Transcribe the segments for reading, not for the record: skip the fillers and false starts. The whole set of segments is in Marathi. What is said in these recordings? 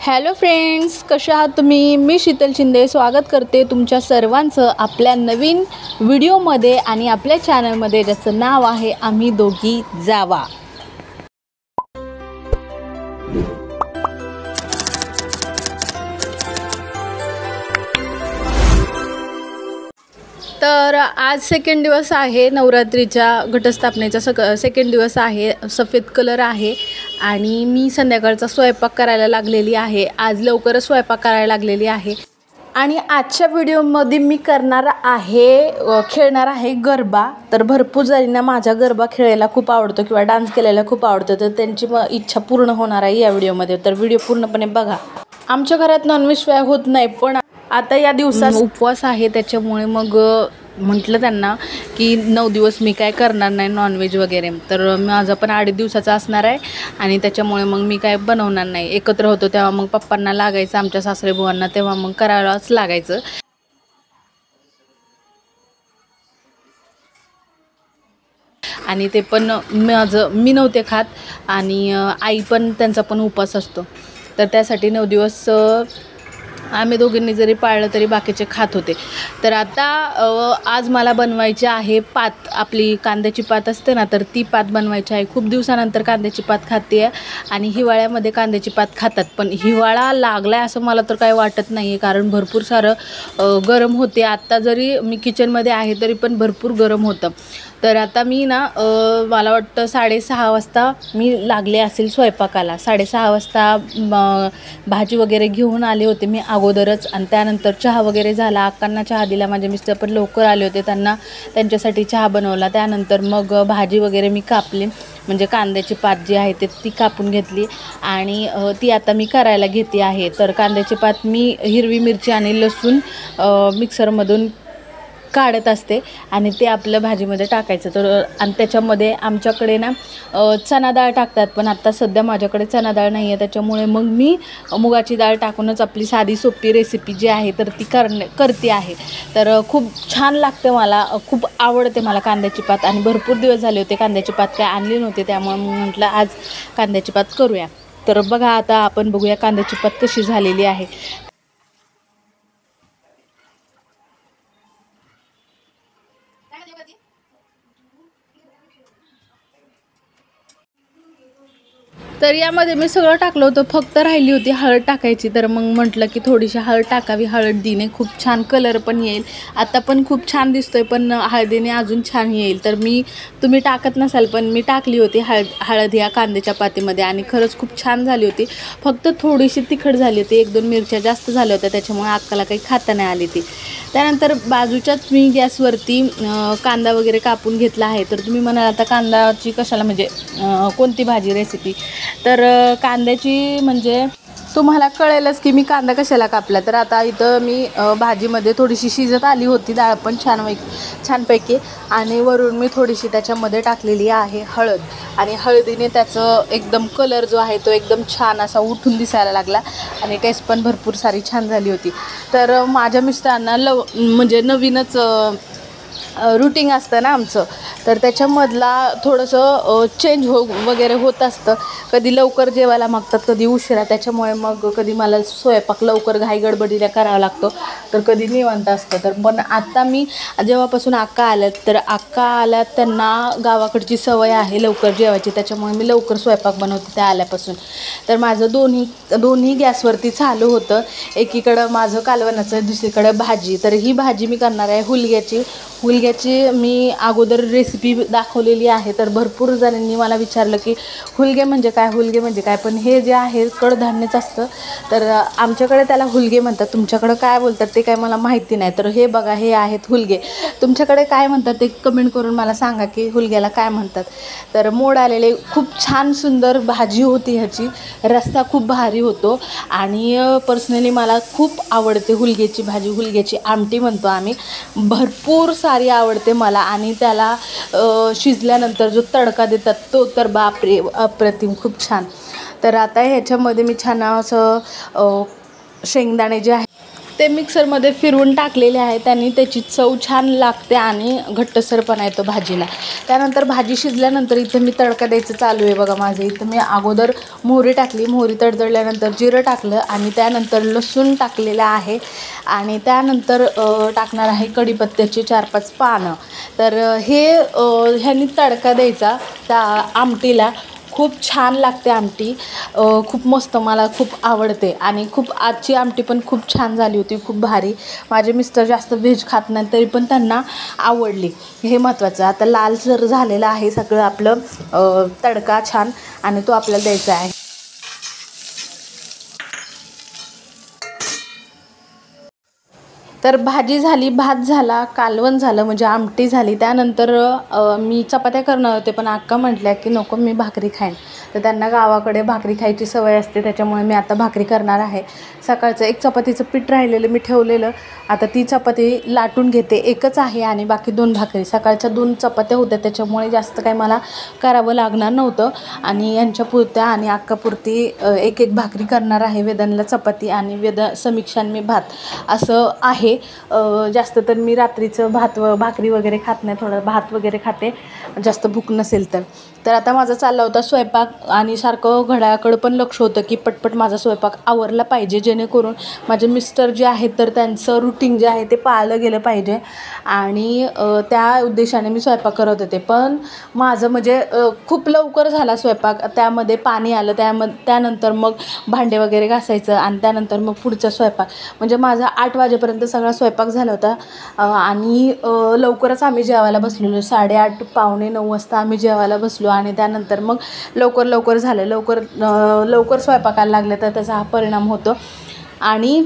हॅलो फ्रेंड्स, कसे आहात तुम्ही? मी शीतल शिंदे स्वागत करते तुमच्या सर्वांचं आपल्या नवीन व्हिडिओमध्ये आणि आपल्या चॅनलमध्ये, ज्याचं नाव आहे आम्ही दोघी जावा. तर आज सेकंड दिवस आहे नवरात्रीच्या घटस्थापनेचा सेकंड दिवस आहे. सफेद कलर आहे आणि मी संध्याकाळचा स्वयंपाक करायला लागलेली आहे. आज लवकरच स्वयंपाक करायला लागलेली आहे आणि आजच्या व्हिडिओमध्ये मी खेळणार आहे गरबा. तर भरपूर जणींना माझा गरबा खेळायला खूप आवडतो किंवा डान्स केलेला खूप आवडतं, तर त्यांची इच्छा पूर्ण होणार आहे या व्हिडिओमध्ये. तर व्हिडिओ पूर्णपणे बघा. आमच्या घरात नॉनव्हेज फ्राय होत नाही, पण आता या दिवसात उपवास आहे, त्याच्यामुळे मग म्हटलं त्यांना की 9 दिवस मी काय करणार नाही नॉनव्हेज वगैरे. तर माझं पण 8 दिवसाचा असणार आहे आणि त्याच्यामुळे मग मी काय बनवणार नाही. एकत्र होतो तेव्हा मग पप्पांना लागायचं, आमच्या सासरे बुवांना, तेव्हा मग करायलाच लागायचं. आणि ते पण मी नव्हते खात आणि आई पण, त्यांचा पण उपवास असतो. तर त्यासाठी 9 दिवस आम्ही दोघींनी जरी पाळलं तरी बाकीचे खात होते. तर आता आज मला बनवायची आहे पात. आपली कांद्याची पात असते ना, तर ती पात बनवायची आहे. खूप दिवसानंतर कांद्याची पात खाते आहे आणि हिवाळ्यामध्ये कांद्याची पात खातात, पण हिवाळा लागला आहे असं मला तर काही वाटत नाही आहे, कारण भरपूर सारं गरम होते. आत्ता जरी मी किचनमध्ये आहे तरी पण भरपूर गरम होतं. तर आता मी ना मला वाटतं 6:30 वाजता मी लागले असेल स्वयंपाकाला. 6:30 वाजता भाजी वगैरे घेऊन आले होते मी अगोदरच, आणि त्यानंतर चहा वगैरे झाला. अक्कांना चहा दिला. माझे मिस्टर पण लवकर आले होते, त्यांच्यासाठी चहा बनवला. त्यानंतर मग भाजी वगैरे मी कापली, म्हणजे कांद्याची पात जी आहे ती कापून घेतली आणि ती आता मी करायला घेते आहे. तर कांद्याची पात मी हिरवी मिरची आणि लसूण मिक्सरमधून काढत असते आणि ते आपल्या भाजीमध्ये टाकायचं. तर आणि त्याच्यामध्ये आमच्याकडे ना चणा डाळ टाकतात, पण आत्ता सध्या माझ्याकडे चणा डाळ नाही आहे, त्याच्यामुळे मग मी मुगाची डाळ टाकूनच आपली साधी सोपी रेसिपी जी आहे तर ती करते आहे. तर खूप छान लागते, मला खूप आवडते मला कांद्याची पात. आणि भरपूर दिवस झाले होते कांद्याची पात काय आणली नव्हती, त्यामुळे म्हटलं आज कांद्याची पात करूया. तर बघा, आता आपण बघूया कांद्याची पात कशी झालेली आहे. तर यामध्ये मी सगळं टाकलं होतं, फक्त राहिली होती हळद टाकायची. तर मग म्हटलं की थोडीशी हळद टाकावी, हळदीने खूप छान कलर पण येईल. आता पण खूप छान दिसतोय, पण हळदीने अजून छान येईल. तर तुम्ही टाकत नसाल, पण मी टाकली होती हळद या कांद्याच्या पातीमध्ये आणि खरंच खूप छान झाली होती. फक्त थोडीशी तिखट झाली होती, 1-2 मिरच्या जास्त झाल्या होत्या, त्याच्यामुळे अक्काला काही खाता नाही आली ती. त्यानंतर बाजूच्याच मी गॅसवरती कांदा वगैरे कापून घेतला आहे. तर तुम्ही म्हणाल आता कांदाची कशाला, म्हणजे कोणती भाजी रेसिपी? तर कांद्याची म्हणजे तुम्हाला कळेलच की मी कांदा कशाला कापला. तर आता इथं मी भाजीमध्ये थोडीशी शिजत आली होती डाळ पण छानपैकी, आणि वरून मी थोडीशी त्याच्यामध्ये टाकलेली आहे हळद, आणि हळदीने त्याचं एकदम कलर जो आहे तो एकदम छान असा उठून दिसायला लागला आणि टेस्ट पण भरपूर सारी छान झाली होती. तर माझ्या मिस्टरांना म्हणजे नवीनच रुटीन असतं ना आमचं, तर त्याच्यामधला थोडंसं चेंज वगैरे होत असतं. कधी लवकर जेवायला मागतात, कधी उशिरा. त्याच्यामुळे मग कधी मला स्वयंपाक लवकर घाई गडबडीला करावा लागतो, तर कधी निवांत असतं. तर पण आत्ता मी जेव्हापासून अक्का आल्यात त्यांना गावाकडची सवय आहे लवकर जेवायची, त्याच्यामुळे मी लवकर स्वयंपाक बनवते त्या आल्यापासून. तर माझं दोन्ही गॅसवरती चालू होतं. एकीकडं माझं कालवणाचं, दुसरीकडं भाजी. तर ही भाजी मी करणार आहे हुलग्याची. मी अगोदर रेसिपी दाखवलेली आहे. तर भरपूर जणांनी मला विचारलं की हुलगे म्हणजे काय, पण हे जे आहे कडधान्यच असतं. तर आमच्याकडे त्याला हुलगे म्हणतात, तुमच्याकडं काय बोलतात ते काय मला माहिती नाही. तर हे बघा, हे आहेत हुलगे. तुमच्याकडे काय म्हणतात ते कमेंट करून मला सांगा की हुलग्याला काय म्हणतात. तर मोड आलेले खूप छान सुंदर भाजी होती ह्याची. रस्सा खूप भारी होतो आणि पर्सनली मला खूप आवडते हुलग्याची भाजी. हुलग्याची आमटी म्हणतो आम्ही. भरपूर सारी आवडते मला, आणि त्याला शिजल्यानंतर जो तडका देतात तो तर बापरे, अप्रतिम, खूप छान. तर आता ह्याच्यामध्ये मी छान असं शेंगदाणे जे आहे ते मिक्सरमध्ये फिरवून टाकलेले आहे. त्यांनी त्याची चव छान लागते आणि घट्टसरपणा येतो भाजीला. त्यानंतर भाजी शिजल्यानंतर इथं मी तडका द्यायचं चालू आहे बघा माझं. इथं मी अगोदर मोहरी टाकली, मोहरी तडतडल्यानंतर जिरं टाकलं आणि त्यानंतर लसूण टाकलेलं आहे आणि त्यानंतर टाकणार आहे कढीपत्त्याची 4-5 पानं. तर ह्यानी तडका द्यायचा त्या आमटीला. खूप छान लागते आमटी, खूप मस्त, मला खूप आवडते. आणि आजची आमटी पण खूप छान झाली होती, खूप भारी. माझे मिस्टर जास्त व्हेज खात नाही तरी पण त्यांना आवडली, हे महत्त्वाचं. आता लालसर झालेलं आहे सगळं आपलं तडका छान, आणि तो आपल्याला द्यायचा आहे. तर भाजी झाली, भात झाला, कालवण झालं, म्हणजे आमटी झाली. त्यानंतर मी चपात्या करणार होते पण अक्का म्हटल्या की नको, मी भाकरी खाईन. तर त्यांना गावाकडे भाकरी खायची सवय असते, त्याच्यामुळे मी आता भाकरी करणार आहे. सकाळचं एक चपातीचं पीठ राहिलेलं मी ठेवलेलं, आता ती चपाती लाटून घेते. एकच आहे आणि बाकी 2 भाकरी. सकाळच्या 2 चपात्या होत्या, त्याच्यामुळे जास्त काही मला करावं लागणार नव्हतं. आणि यांच्यापुरत्या आणि अक्कापुरती एक भाकरी करणार आहे. वेदांना चपाती आणि समीक्षान मी भात, असं आहे. जास्त तर मी रात्रीचं भाकरी वगैरे खात नाही, थोडं भात वगैरे खाते जास्त भूक नसेल तर. तर आता माझा चालला होता स्वयंपाक, आणि सारखं घड्याळाकडं पण लक्ष होतं की पटपट माझा स्वयंपाक आवरला पाहिजे, जेणेकरून माझे मिस्टर जे आहेत तर त्यांचं रुटीन जे आहे ते पाळलं गेलं पाहिजे. आणि त्या उद्देशाने मी स्वयंपाक करत होते. पण माझं म्हणजे खूप लवकर झाला स्वयंपाक. त्यामध्ये पाणी आलं, त्यानंतर मग भांडे वगैरे घासायचं आणि त्यानंतर मग पुढचा स्वयंपाक. म्हणजे माझा 8 वाजेपर्यंत सगळा स्वयंपाक झाला होता. आणि लवकरच आम्ही जेवायला बसलेलो. 8:30 पावणे 9 वाजता आम्ही जेवायला बसलो. आणि त्यानंतर मग लवकर झालं. लवकर स्वयंपाकाला लागलं तर त्याचा हा परिणाम होतो. आणि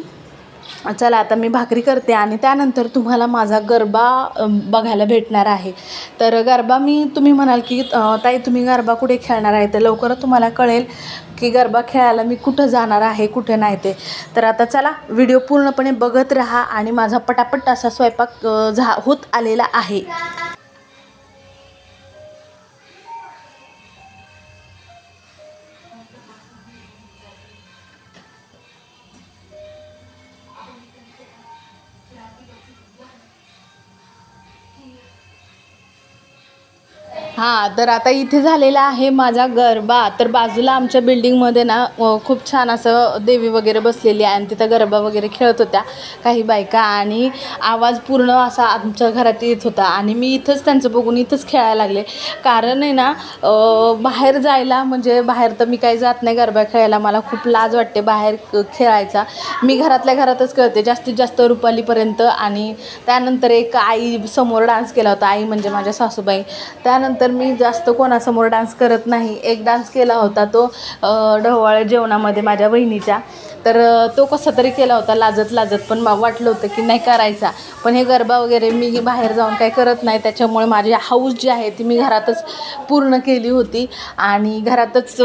चला आता मी भाकरी करते आणि त्यानंतर तुम्हाला माझा गरबा बघायला भेटणार आहे. तर गरबा तुम्ही म्हणाल की ताई तुम्ही गरबा कुठे खेळणार आहे, तर लवकरच तुम्हाला कळेल की गरबा खेळायला मी कुठं जाणार आहे, कुठे नाही ते. तर आता चला व्हिडिओ पूर्णपणे बघत राहा. आणि माझा पटापट असा स्वयंपाक होत आलेला आहे. हां, तर आता इथे झालेला आहे माझा गरबा. तर बाजूला आमच्या बिल्डिंगमध्ये ना खूप छान असं देवी वगैरे बसलेली आहे आणि तिथं गरबा वगैरे खेळत होत्या काही बायका. आणि आवाज पूर्ण असा आमच्या घरात येत होता. आणि मी इथंच त्यांचं बघून इथंच खेळायला लागले. कारण आहे ना, बाहेर जायला, म्हणजे बाहेर तर मी काही जात नाही गरबा खेळायला, मला खूप लाज वाटते बाहेर खेळायचा. मी घरातल्या घरातच खेळते जास्तीत जास्त रुपालीपर्यंत. आणि त्यानंतर एक आई समोर डान्स केला होता, आई म्हणजे माझ्या सासूबाई. त्यानंतर मी जास्त कोणासमोर डान्स करत नाही. एक डान्स केला होता तो ढवळे जेवणामध्ये माझ्या बहिणीच्या. तर तो कसा तरी केला होता लाजत, पण वाटलं होतं की नाही करायचा. पण हे गरबा वगैरे मी बाहेर जाऊन काही करत नाही, त्याच्यामुळे माझी हाऊस जी आहे ती मी घरातच पूर्ण केली होती. आणि घरातच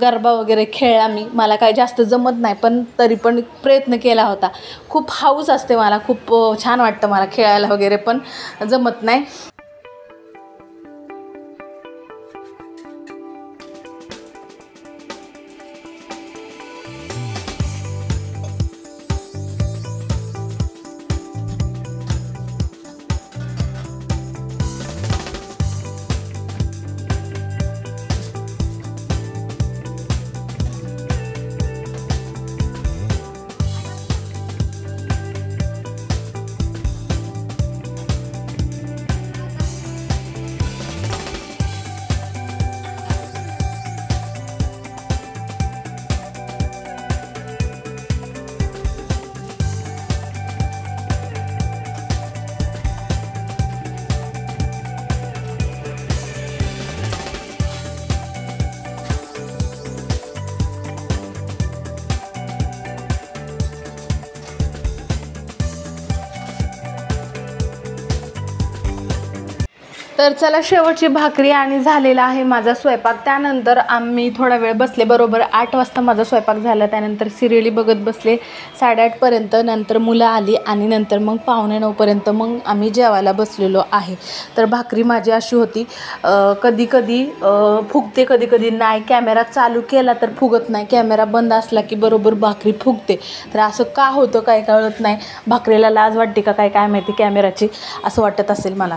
गरबा वगैरे खेळला मी. मला काही जास्त जमत नाही, पण तरी पण प्रयत्न केला होता. खूप हाऊस असते मला, खूप छान वाटतं मला खेळायला वगैरे, पण जमत नाही. तर चला शेवटची भाकरी आणि झालेला आहे माझा स्वयंपाक. त्यानंतर आम्ही थोडा वेळ बसले, बरोबर 8 वाजता माझा स्वयंपाक झाला. त्यानंतर सिरियली बघत बसले 8:30पर्यंत. नंतर मुलं आली आणि नंतर मग 8:45पर्यंत मग आम्ही जेवायला बसलेलो आहे. तर भाकरी माझी अशी होती, कधी कधी फुगते, कधी कधी नाही. कॅमेरा चालू केला तर फुगत नाही, कॅमेरा बंद असला की बरोबर भाकरी फुगते. तर असं का होतं काय कळत नाही. भाकरीला लाज वाटते का काय माहिती कॅमेराची, असं वाटत असेल मला.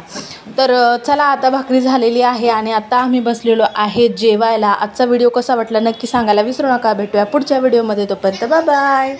तर चला आता भाकरी झालेली आहे आणि आता आम्ही बसलेलो आहे जेवायला. आजचा व्हिडिओ कसा वाटला नक्की सांगायला विसरू नका. भेटूया पुढच्या व्हिडिओमध्ये, तोपर्यंत बाय बाय.